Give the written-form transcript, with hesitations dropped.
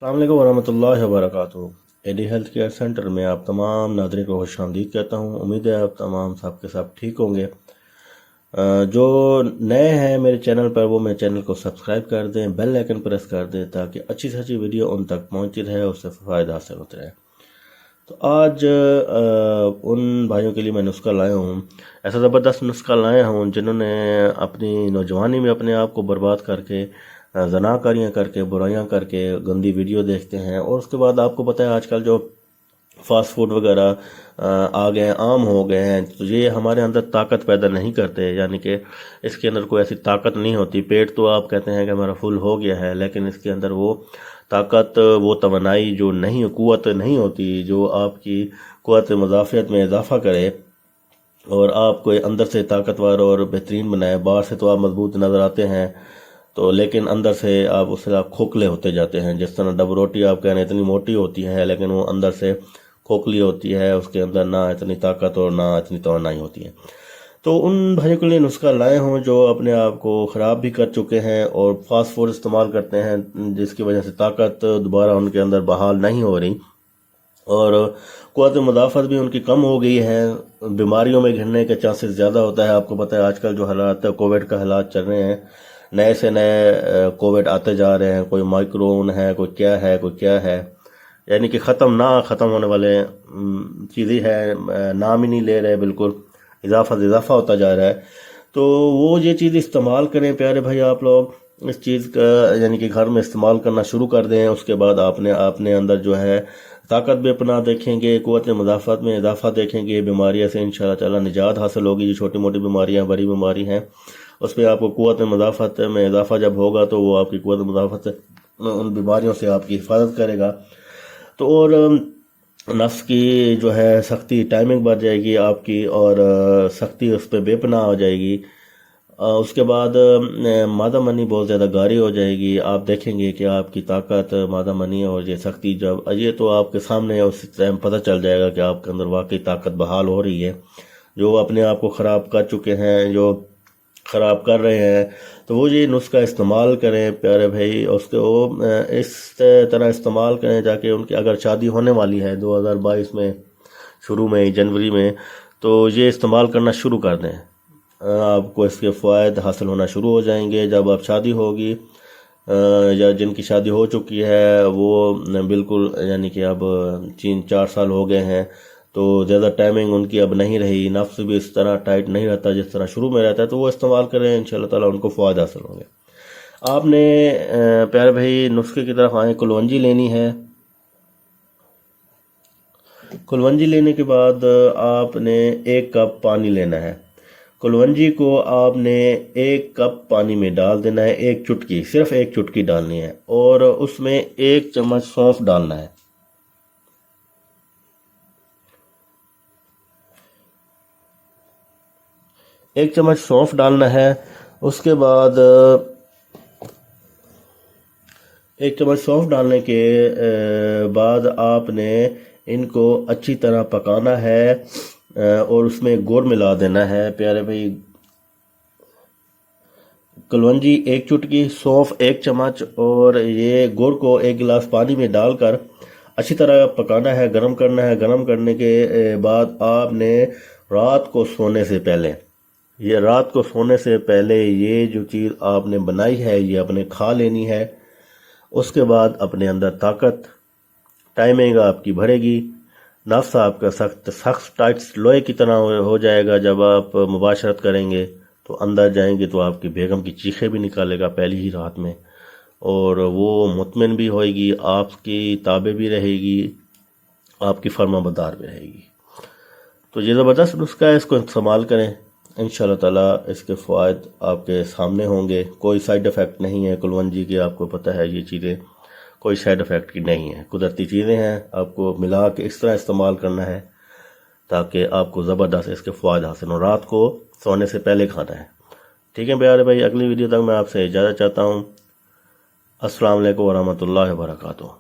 السلام علیکم ورحمۃ اللہ وبرکاتہ۔ ایڈی ہیلتھ کیئر سینٹر میں آپ تمام ناظرین کو خوش آمدید کہتا ہوں۔ امید ہے آپ تمام سب کے سب ٹھیک ہوں گے۔ جو نئے ہیں میرے چینل پر وہ میرے چینل کو سبسکرائب کر دیں، بیل آئکن پریس کر دیں تاکہ اچھی سے اچھی ویڈیو ان تک پہنچتی رہے، اس سے فائدہ حاصل ہوتا رہے۔ تو آج ان بھائیوں کے لیے میں نسخہ لایا ہوں، ایسا زبردست نسخہ لایا ہوں جنہوں نے اپنی نوجوانی میں اپنے آپ کو برباد کر کے، زناکاریاں کر کے، برائیاں کر کے، گندی ویڈیو دیکھتے ہیں، اور اس کے بعد آپ کو پتہ ہے آج کل جو فاسٹ فوڈ وغیرہ آ گئے ہیں، عام ہو گئے ہیں، تو یہ ہمارے اندر طاقت پیدا نہیں کرتے، یعنی کہ اس کے اندر کوئی ایسی طاقت نہیں ہوتی۔ پیٹ تو آپ کہتے ہیں کہ ہمارا فل ہو گیا ہے، لیکن اس کے اندر وہ طاقت، وہ توانائی جو نہیں، قوت نہیں ہوتی جو آپ کی قوت مدافعت میں اضافہ کرے اور آپ کو اندر سے طاقتور اور بہترین بنائے۔ باہر سے تو آپ مضبوط نظر آتے ہیں، تو لیکن اندر سے آپ کھوکھلے ہوتے جاتے ہیں۔ جس طرح ڈب روٹی آپ کہہ رہے ہیں اتنی موٹی ہوتی ہے لیکن وہ اندر سے کھوکھلی ہوتی ہے، اس کے اندر نہ اتنی طاقت اور نہ اتنی توانائی ہوتی ہے۔ تو ان بھائیوں کے لیے نسخہ لائے ہوں جو اپنے آپ کو خراب بھی کر چکے ہیں اور فاسٹ فوڈ استعمال کرتے ہیں، جس کی وجہ سے طاقت دوبارہ ان کے اندر بحال نہیں ہو رہی اور قوت مدافعت بھی ان کی کم ہو گئی ہے۔ بیماریوں میں گھرنے کے چانسز زیادہ ہوتا ہے۔ آپ کو پتہ ہے آج کل جو حالات کووڈ کا حالات چل رہے ہیں، نئے سے نئے کووڈ آتے جا رہے ہیں، کوئی مائکرون ہے، کوئی کیا ہے، یعنی کہ ختم ہونے والے چیزیں ہے، نام ہی نہیں لے رہے، بالکل اضافہ ہوتا جا رہا ہے۔ تو وہ یہ چیز استعمال کریں پیارے بھائی، آپ لوگ اس چیز کا یعنی کہ گھر میں استعمال کرنا شروع کر دیں۔ اس کے بعد آپ نے اندر جو ہے طاقت بھی اپنا دیکھیں گے، قوت مدافعت میں اضافہ دیکھیں گے، بیماریوں سے انشاءاللہ تعالی نجات حاصل ہوگی۔ جو چھوٹی موٹی بیماریاں، بڑی بیماری ہیں، اس پہ آپ کو قوت مدافعت میں اضافہ جب ہوگا تو وہ آپ کی قوت مدافعت ان بیماریوں سے آپ کی حفاظت کرے گا۔ تو اور نفس کی جو ہے سختی، ٹائمنگ بڑھ جائے گی آپ کی، اور سختی اس پہ بے پناہ ہو جائے گی۔ اس کے بعد مادہ منی بہت زیادہ گاری ہو جائے گی۔ آپ دیکھیں گے کہ آپ کی طاقت، مادہ منی اور یہ سختی جب یہ تو آپ کے سامنے اس ٹائم پتہ چل جائے گا کہ آپ کے اندر واقعی طاقت بحال ہو رہی ہے۔ جو اپنے آپ کو خراب کر چکے ہیں، جو خراب کر رہے ہیں، تو وہ یہ نسخہ استعمال کریں پیارے بھائی، اس طرح استعمال کریں تاکہ ان کی اگر شادی ہونے والی ہے 2022 میں شروع میں جنوری میں، تو یہ استعمال کرنا شروع کر دیں۔ آپ کو اس کے فوائد حاصل ہونا شروع ہو جائیں گے جب آپ شادی ہوگی، یا جن کی شادی ہو چکی ہے وہ بالکل یعنی کہ اب 3-4 سال ہو گئے ہیں، تو زیادہ ٹائمنگ ان کی اب نہیں رہی، نفس بھی اس طرح ٹائٹ نہیں رہتا جس طرح شروع میں رہتا ہے، تو وہ استعمال کریں، انشاءاللہ تعالیٰ ان کو فوائد حاصل ہوں گے۔ آپ نے پیارے بھائی نسخے کی طرف آئیں، کلونجی لینی ہے۔ کلونجی لینے کے بعد آپ نے 1 کپ پانی لینا ہے۔ کلونجی کو آپ نے 1 کپ پانی میں ڈال دینا ہے، 1 چٹکی، صرف 1 چٹکی ڈالنی ہے، اور اس میں 1 چمچ سونف ڈالنا ہے۔ 1 چمچ سونف ڈالنا ہے۔ اس کے بعد 1 چمچ سونف ڈالنے کے بعد آپ نے ان کو اچھی طرح پکانا ہے، اور اس میں گڑ ملا دینا ہے پیارے بھائی۔ کلونجی 1 چٹکی، سونف 1 چمچ، اور یہ گڑ کو 1 گلاس پانی میں ڈال کر اچھی طرح پکانا ہے، گرم کرنا ہے۔ گرم کرنے کے بعد آپ نے رات کو سونے سے پہلے یہ جو چیز آپ نے بنائی ہے یہ آپ نے کھا لینی ہے۔ اس کے بعد اپنے اندر طاقت، ٹائمنگ آپ کی بڑھے گی، نفس آپ کا سخت ٹائٹ لوہے کی طرح ہو جائے گا۔ جب آپ مباشرت کریں گے تو اندر جائیں گے تو آپ کی بیگم کی چیخیں بھی نکالے گا پہلی ہی رات میں، اور وہ مطمئن بھی ہوئے گی، آپ کی تابع بھی رہے گی، آپ کی فرما بردار بھی رہے گی۔ تو یہ زبردست نسخہ ہے، اس کو استعمال کریں، انشاءاللہ تعالیٰ اس کے فوائد آپ کے سامنے ہوں گے۔ کوئی سائیڈ افیکٹ نہیں ہے کلونجی کی، آپ کو پتہ ہے یہ چیزیں کوئی سائیڈ افیکٹ کی نہیں ہیں، قدرتی چیزیں ہیں۔ آپ کو ملا کے اس طرح استعمال کرنا ہے تاکہ آپ کو زبردست اس کے فوائد حاصل ہوں۔ رات کو سونے سے پہلے کھانا ہے، ٹھیک ہے پیارے بھائی؟ اگلی ویڈیو تک میں آپ سے اجازت چاہتا ہوں۔ السلام علیکم ورحمۃ اللہ وبرکاتہ۔